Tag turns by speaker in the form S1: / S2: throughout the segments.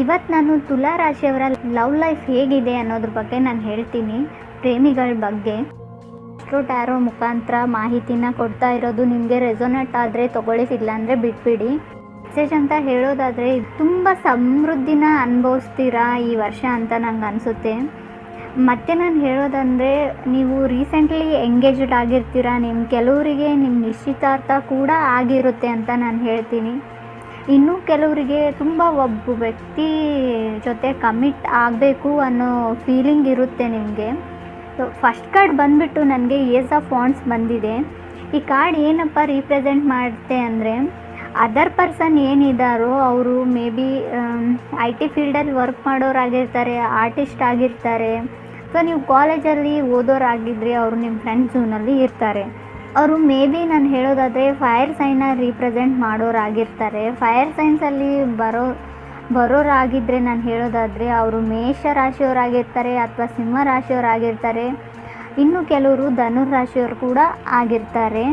S1: ಇವತ್ತು ನಾನು ತುಲಾ ರಾಶಿಯವರ ಲವ್ ಲೈಫ್ ಹೇಗಿದೆ ಅನ್ನೋದ್ರ ಬಗ್ಗೆ ನಾನು ಹೇಳ್ತೀನಿ. ಪ್ರೇಮಿಗಳ ಬಗ್ಗೆ ಅಸ್ಟ್ರೋ ಟ್ಯಾರೋ ಮುಖಾಂತರ ಮಾಹಿತಿನ ಕೊಡ್ತಾ ಇರೋದು. ನಿಮಗೆ ರೆಸೊನೇಟ್ ಆದರೆ ತೊಗೊಳ್ಳಿ, ಇಲ್ಲ ಅಂದರೆ ಬಿಟ್ಬಿಡಿ. ಮೆಸೇಜ್ ಅಂತ ಹೇಳೋದಾದರೆ ತುಂಬ ಸಮೃದ್ಧಿನ ಅನುಭವಿಸ್ತೀರಾ ಈ ವರ್ಷ ಅಂತ ನಂಗೆ ಅನಿಸುತ್ತೆ. ಮತ್ತು ನಾನು ಹೇಳೋದಂದರೆ, ನೀವು ರೀಸೆಂಟ್ಲಿ ಎಂಗೇಜ್ಡ್ ಆಗಿರ್ತೀರ, ಕೆಲವರಿಗೆ ನಿಮ್ಮ ನಿಶ್ಚಿತಾರ್ಥ ಕೂಡ ಆಗಿರುತ್ತೆ ಅಂತ ನಾನು ಹೇಳ್ತೀನಿ. ಇನ್ನು ಕೆಲವರಿಗೆ ತುಂಬ ಒಬ್ಬ ವ್ಯಕ್ತಿ ಜೊತೆ ಕಮಿಟ್ ಆಗಬೇಕು ಅನ್ನೋ ಫೀಲಿಂಗ್ ಇರುತ್ತೆ ನಿಮಗೆ. ಸೊ ಫಸ್ಟ್ ಕಾರ್ಡ್ ಬಂದುಬಿಟ್ಟು ನನಗೆ ಏಸ್ ಆಫ್ ವಾಂಡ್ಸ್ ಬಂದಿದೆ. ಈ ಕಾರ್ಡ್ ಏನಪ್ಪ ರೀಪ್ರೆಸೆಂಟ್ ಮಾಡುತ್ತೆ ಅಂದರೆ, ಅದರ್ ಪರ್ಸನ್ ಏನಿದ್ದಾರೋ ಅವರು ಮೇ ಬಿ ಐ ಟಿ ಫೀಲ್ಡಲ್ಲಿ ವರ್ಕ್ ಮಾಡೋರಾಗಿರ್ತಾರೆ, ಆರ್ಟಿಸ್ಟ್ ಆಗಿರ್ತಾರೆ. ಸೊ ನೀವು ಕಾಲೇಜಲ್ಲಿ ಓದೋರಾಗಿದ್ದರೆ ಅವರು ನಿಮ್ಮ ಫ್ರೆಂಡ್ ಝೋನಲ್ಲಿ ಇರ್ತಾರೆ. ಅವರು ಮೇ ಬಿ ನಾನು ಹೇಳೋದಾದರೆ ಫೈರ್ ಸೈನ್ನ ರೀಪ್ರೆಸೆಂಟ್ ಮಾಡೋರಾಗಿರ್ತಾರೆ. ಫೈರ್ ಸೈನ್ಸಲ್ಲಿ ಬರೋರಾಗಿದ್ದರೆ ನಾನು ಹೇಳೋದಾದರೆ ಅವರು ಮೇಷ ರಾಶಿಯವರಾಗಿರ್ತಾರೆ ಅಥವಾ ಸಿಂಹ ರಾಶಿಯವರಾಗಿರ್ತಾರೆ. ಇನ್ನು ಕೆಲವರು ಧನುರ್ ರಾಶಿಯವರು ಕೂಡ ಆಗಿರ್ತಾರೆ.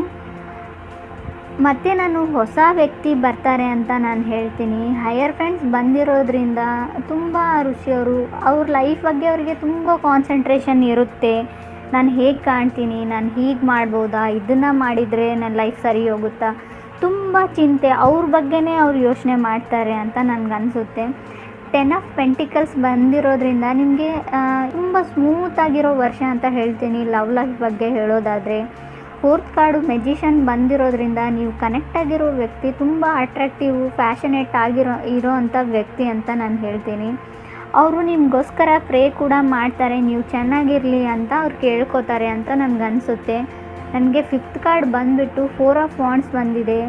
S1: ಮತ್ತು ನಾನು ಹೊಸ ವ್ಯಕ್ತಿ ಬರ್ತಾರೆ ಅಂತ ನಾನು ಹೇಳ್ತೀನಿ. ಹೈಯರ್ ಫ್ರೆಂಡ್ಸ್ ಬಂದಿರೋದ್ರಿಂದ ತುಂಬ ಋಷಿಯವರು ಅವ್ರ ಲೈಫ್ ಬಗ್ಗೆ ಅವರಿಗೆ ತುಂಬ ಕಾನ್ಸಂಟ್ರೇಷನ್ ಇರುತ್ತೆ. ನಾನು ಹೇಗೆ ಕಾಣ್ತೀನಿ, ನಾನು ಹೀಗೆ ಮಾಡ್ಬೋದಾ, ಇದನ್ನು ಮಾಡಿದರೆ ನನ್ನ ಲೈಫ್ ಸರಿ ಹೋಗುತ್ತಾ, ತುಂಬ ಚಿಂತೆ ಅವ್ರ ಬಗ್ಗೆನೇ ಅವ್ರು ಯೋಚನೆ ಮಾಡ್ತಾರೆ ಅಂತ ನನಗನ್ಸುತ್ತೆ. 10 ಆಫ್ ಪೆಂಟಿಕಲ್ಸ್ ಬಂದಿರೋದ್ರಿಂದ ನಿಮಗೆ ತುಂಬ ಸ್ಮೂತಾಗಿರೋ ವರ್ಷ ಅಂತ ಹೇಳ್ತೀನಿ ಲವ್ ಲೈಫ್ ಬಗ್ಗೆ ಹೇಳೋದಾದರೆ. 4th ಕಾರ್ಡು ಮೆಜಿಷನ್ ಬಂದಿರೋದ್ರಿಂದ ನೀವು ಕನೆಕ್ಟ್ ಆಗಿರೋ ವ್ಯಕ್ತಿ ತುಂಬ ಅಟ್ರಾಕ್ಟಿವ್, ಫ್ಯಾಷನೇಟ್ ಇರೋ ಅಂಥ ವ್ಯಕ್ತಿ ಅಂತ ನಾನು ಹೇಳ್ತೀನಿ. ಅವರು ನಿಮಗೋಸ್ಕರ ಪ್ರೇ ಕೂಡ ಮಾಡ್ತಾರೆ, ನೀವು ಚೆನ್ನಾಗಿರಲಿ ಅಂತ ಅವ್ರು ಕೇಳ್ಕೊತಾರೆ ಅಂತ ನನಗನ್ಸುತ್ತೆ. ನನಗೆ 5th ಕಾರ್ಡ್ ಬಂದುಬಿಟ್ಟು 4 ಆಫ್ ವಾಂಡ್ಸ್ ಬಂದಿದೆ.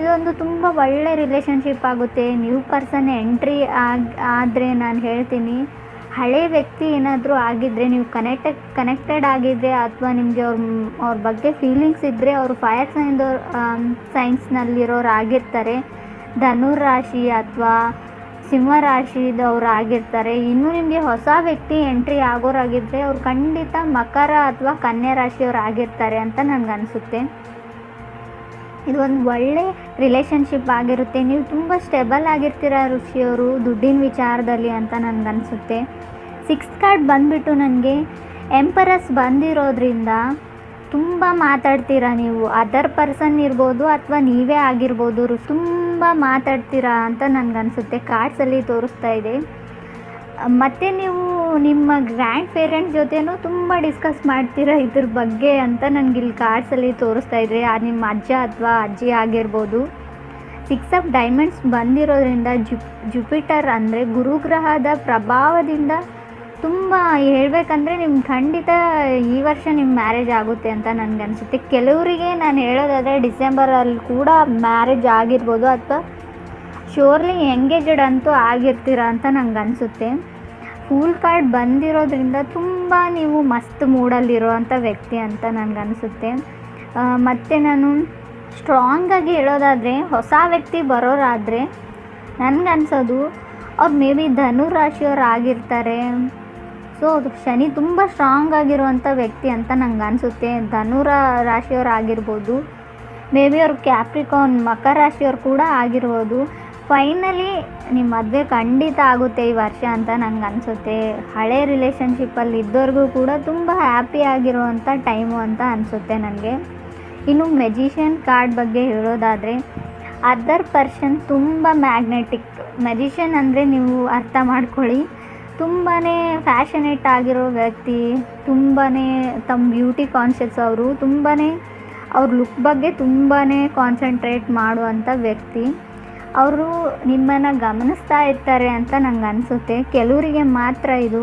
S1: ಇದೊಂದು ತುಂಬ ಒಳ್ಳೆ ರಿಲೇಷನ್ಶಿಪ್ ಆಗುತ್ತೆ. ನ್ಯೂ ಪರ್ಸನ್ ಎಂಟ್ರಿ ಆದರೆ ನಾನು ಹೇಳ್ತೀನಿ, ಹಳೆ ವ್ಯಕ್ತಿ ಏನಾದರೂ ಆಗಿದ್ದರೆ, ನೀವು ಕನೆಕ್ಟೆಡ್ ಆಗಿದ್ದರೆ ಅಥವಾ ನಿಮಗೆ ಅವ್ರ ಬಗ್ಗೆ ಫೀಲಿಂಗ್ಸ್ ಇದ್ದರೆ, ಅವರು ಫೈರ್ ಸೈನ್ಸ್ನಲ್ಲಿರೋರು ಆಗಿರ್ತಾರೆ. ಧನುರ್ ರಾಶಿ ಅಥವಾ ಸಿಂಹ ರಾಶಿದವ್ರು ಆಗಿರ್ತಾರೆ. ಇನ್ನು ನಿಮಗೆ ಹೊಸ ವ್ಯಕ್ತಿ ಎಂಟ್ರಿ ಆಗೋರಾಗಿದ್ದರೆ ಅವ್ರು ಖಂಡಿತ ಮಕರ ಅಥವಾ ಕನ್ಯಾ ರಾಶಿಯವ್ರು ಆಗಿರ್ತಾರೆ ಅಂತ ನನಗನ್ಸುತ್ತೆ. ಇದು ಒಂದು ಒಳ್ಳೆ ರಿಲೇಷನ್ಶಿಪ್ ಆಗಿರುತ್ತೆ. ನೀವು ತುಂಬ ಸ್ಟೇಬಲ್ ಆಗಿರ್ತೀರ ಋಷಿಯವರು ದುಡ್ಡಿನ ವಿಚಾರದಲ್ಲಿ ಅಂತ ನನಗನ್ಸುತ್ತೆ. 6th ಕಾರ್ಡ್ ಬಂದುಬಿಟ್ಟು ನನಗೆ ಎಂಪರಸ್ ಬಂದಿರೋದ್ರಿಂದ ತುಂಬ ಮಾತಾಡ್ತೀರಾ ನೀವು. ಅದರ್ ಪರ್ಸನ್ ಇರ್ಬೋದು ಅಥವಾ ನೀವೇ ಆಗಿರ್ಬೋದು, ತುಂಬ ಮಾತಾಡ್ತೀರಾ ಅಂತ ನನಗನ್ಸುತ್ತೆ. ಕಾರ್ಡ್ಸಲ್ಲಿ ತೋರಿಸ್ತಾ ಇದೆ. ಮತ್ತು ನೀವು ನಿಮ್ಮ ಗ್ರ್ಯಾಂಡ್ ಪೇರೆಂಟ್ಸ್ ಜೊತೆನೂ ತುಂಬ ಡಿಸ್ಕಸ್ ಮಾಡ್ತೀರಾ ಇದ್ರ ಬಗ್ಗೆ ಅಂತ ನನಗಿಲ್ಲಿ ಕಾರ್ಡ್ಸಲ್ಲಿ ತೋರಿಸ್ತಾ ಇದೆ. ನಿಮ್ಮ ಅಜ್ಜ ಅಥವಾ ಅಜ್ಜಿ ಆಗಿರ್ಬೋದು. 6 ಆಫ್ ಡೈಮಂಡ್ಸ್ ಬಂದಿರೋದ್ರಿಂದ ಜುಪಿಟರ್ ಅಂದರೆ ಗುರುಗ್ರಹದ ಪ್ರಭಾವದಿಂದ ತುಂಬ ಹೇಳಬೇಕಂದ್ರೆ ನಿಮ್ಗೆ ಖಂಡಿತ ಈ ವರ್ಷ ನಿಮ್ಮ ಮ್ಯಾರೇಜ್ ಆಗುತ್ತೆ ಅಂತ ನನಗನ್ಸುತ್ತೆ. ಕೆಲವರಿಗೆ ನಾನು ಹೇಳೋದಾದರೆ ಡಿಸೆಂಬರಲ್ಲಿ ಕೂಡ ಮ್ಯಾರೇಜ್ ಆಗಿರ್ಬೋದು ಅಥವಾ ಶ್ಯೂರ್ಲಿ ಎಂಗೇಜ್ಡ್ ಅಂತೂ ಆಗಿರ್ತೀರ ಅಂತ ನನಗನ್ಸುತ್ತೆ. ಫೂಲ್ ಕಾರ್ಡ್ ಬಂದಿರೋದ್ರಿಂದ ತುಂಬ ನೀವು ಮಸ್ತ್ ಮೂಡಲ್ಲಿರೋ ಅಂಥ ವ್ಯಕ್ತಿ ಅಂತ ನನಗನ್ಸುತ್ತೆ. ಮತ್ತು ನಾನು ಸ್ಟ್ರಾಂಗಾಗಿ ಹೇಳೋದಾದರೆ, ಹೊಸ ವ್ಯಕ್ತಿ ಬರೋರಾದರೆ ನನಗನ್ಸೋದು ಅವ್ರು ಮೇ ಬಿ ಧನುರ್ ರಾಶಿಯವ್ರು ಆಗಿರ್ತಾರೆ. ಸೊ ಶನಿ ತುಂಬ ಸ್ಟ್ರಾಂಗ್ ಆಗಿರುವಂಥ ವ್ಯಕ್ತಿ ಅಂತ ನಂಗೆ ಅನಿಸುತ್ತೆ. ಧನುರ ರಾಶಿಯವ್ರು ಆಗಿರ್ಬೋದು, ಮೇ ಬಿ ಅವ್ರು ಕ್ಯಾಪ್ರಿಕಾನ್ ಮಕರ ರಾಶಿಯವ್ರು ಕೂಡ ಆಗಿರ್ಬೋದು. ಫೈನಲಿ ನಿಮ್ಮ ಮದುವೆ ಖಂಡಿತ ಆಗುತ್ತೆ ಈ ವರ್ಷ ಅಂತ ನಂಗೆ ಅನಿಸುತ್ತೆ. ಹಳೆ ರಿಲೇಷನ್ಶಿಪ್ಪಲ್ಲಿ ಇದ್ದವ್ರಿಗೂ ಕೂಡ ತುಂಬ ಹ್ಯಾಪಿ ಆಗಿರುವಂಥ ಟೈಮು ಅಂತ ಅನಿಸುತ್ತೆ ನನಗೆ. ಇನ್ನು ಮೆಜಿಷಿಯನ್ ಕಾರ್ಡ್ ಬಗ್ಗೆ ಹೇಳೋದಾದರೆ, ಅದರ್ ಪರ್ಸನ್ ತುಂಬ ಮ್ಯಾಗ್ನೆಟಿಕ್. ಮೆಜಿಷಿಯನ್ ಅಂದರೆ ನೀವು ಅರ್ಥ ಮಾಡ್ಕೊಳ್ಳಿ, ತುಂಬಾ ಫ್ಯಾಷನೇಟ್ ಆಗಿರೋ ವ್ಯಕ್ತಿ, ತುಂಬಾ ತಮ್ಮ ಬ್ಯೂಟಿ ಕಾನ್ಷಿಯಸ್ ಅವರು, ತುಂಬಾ ಅವ್ರ ಲುಕ್ ಬಗ್ಗೆ ತುಂಬಾ ಕಾನ್ಸಂಟ್ರೇಟ್ ಮಾಡುವಂಥ ವ್ಯಕ್ತಿ. ಅವರು ನಿಮ್ಮನ್ನು ಗಮನಿಸ್ತಾ ಇರ್ತಾರೆ ಅಂತ ನಂಗೆ ಅನಿಸುತ್ತೆ. ಕೆಲವರಿಗೆ ಮಾತ್ರ ಇದು.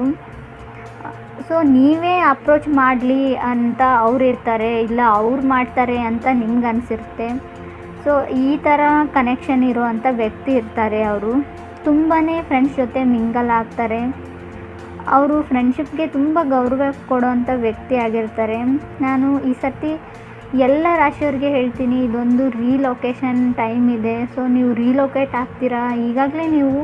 S1: ಸೊ ನೀವೇ ಅಪ್ರೋಚ್ ಮಾಡಲಿ ಅಂತ ಅವ್ರು ಇರ್ತಾರೆ, ಇಲ್ಲ ಅವ್ರು ಮಾಡ್ತಾರೆ ಅಂತ ನಿಮ್ಗೆ ಅನಿಸಿರುತ್ತೆ. ಸೊ ಈ ಥರ ಕನೆಕ್ಷನ್ ಇರುವಂಥ ವ್ಯಕ್ತಿ ಇರ್ತಾರೆ. ಅವರು ತುಂಬಾ ಫ್ರೆಂಡ್ಸ್ ಜೊತೆ ಮಿಂಗಲ್ ಆಗ್ತಾರೆ. ಅವರು ಫ್ರೆಂಡ್ಶಿಪ್ಗೆ ತುಂಬ ಗೌರವ ಕೊಡೋವಂಥ ವ್ಯಕ್ತಿ ಆಗಿರ್ತಾರೆ. ನಾನು ಈ ಸರ್ತಿ ಎಲ್ಲ ರಾಶಿಯವ್ರಿಗೆ ಹೇಳ್ತೀನಿ, ಇದೊಂದು ರೀಲೊಕೇಶನ್ ಟೈಮ್ ಇದೆ. ಸೊ ನೀವು ರೀಲೊಕೇಟ್ ಆಗ್ತೀರಾ. ಈಗಾಗಲೇ ನೀವು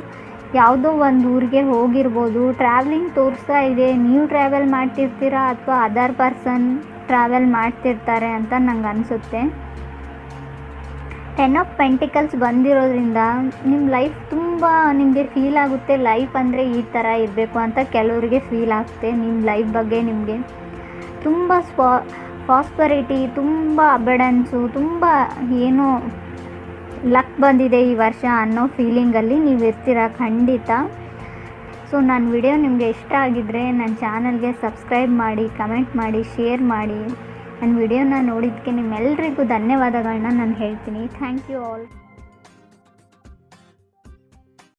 S1: ಯಾವುದೋ ಒಂದು ಊರಿಗೆ ಹೋಗಿರ್ಬೋದು, ಟ್ರಾವೆಲಿಂಗ್ ತೋರಿಸ್ತಾ ಇದೆ. ನೀವು ಟ್ರಾವೆಲ್ ಮಾಡ್ತಿರ್ತೀರಾ ಅಥವಾ ಅದರ್ ಪರ್ಸನ್ ಟ್ರಾವೆಲ್ ಮಾಡ್ತಿರ್ತಾರೆ ಅಂತ ನಂಗೆ ಅನಿಸುತ್ತೆ. 10 ಆಫ್ ಪೆಂಟಿಕಲ್ಸ್ ಬಂದಿರೋದ್ರಿಂದ ನಿಮ್ಮ ಲೈಫ್ ತುಂಬ ನಿಮಗೆ ಫೀಲ್ ಆಗುತ್ತೆ, ಲೈಫ್ ಅಂದರೆ ಈ ಥರ ಇರಬೇಕು ಅಂತ ಕೆಲವರಿಗೆ ಫೀಲ್ ಆಗುತ್ತೆ. ನಿಮ್ಮ ಲೈಫ್ ಬಗ್ಗೆ ನಿಮಗೆ ತುಂಬ ಪ್ರಾಸ್ಪರಿಟಿ, ತುಂಬ ಅಬೆಡೆನ್ಸು, ತುಂಬ ಏನೋ ಲಕ್ ಬಂದಿದೆ ಈ ವರ್ಷ ಅನ್ನೋ ಫೀಲಿಂಗಲ್ಲಿ ನೀವು ಇರ್ತೀರ ಖಂಡಿತ. ಸೊ ನನ್ನ ವಿಡಿಯೋ ನಿಮಗೆ ಇಷ್ಟ ಆಗಿದ್ದರೆ ನನ್ನ ಚಾನಲ್ಗೆ ಸಬ್ಸ್ಕ್ರೈಬ್ ಮಾಡಿ, ಕಮೆಂಟ್ ಮಾಡಿ, ಶೇರ್ ಮಾಡಿ. ನನ್ನ ವಿಡಿಯೋನ ನೋಡಿದ್ದಕ್ಕೆ ನಿಮ್ಮೆಲ್ಲರಿಗೂ ಧನ್ಯವಾದಗಳನ್ನ ನಾನು ಹೇಳ್ತೀನಿ. Thank you all.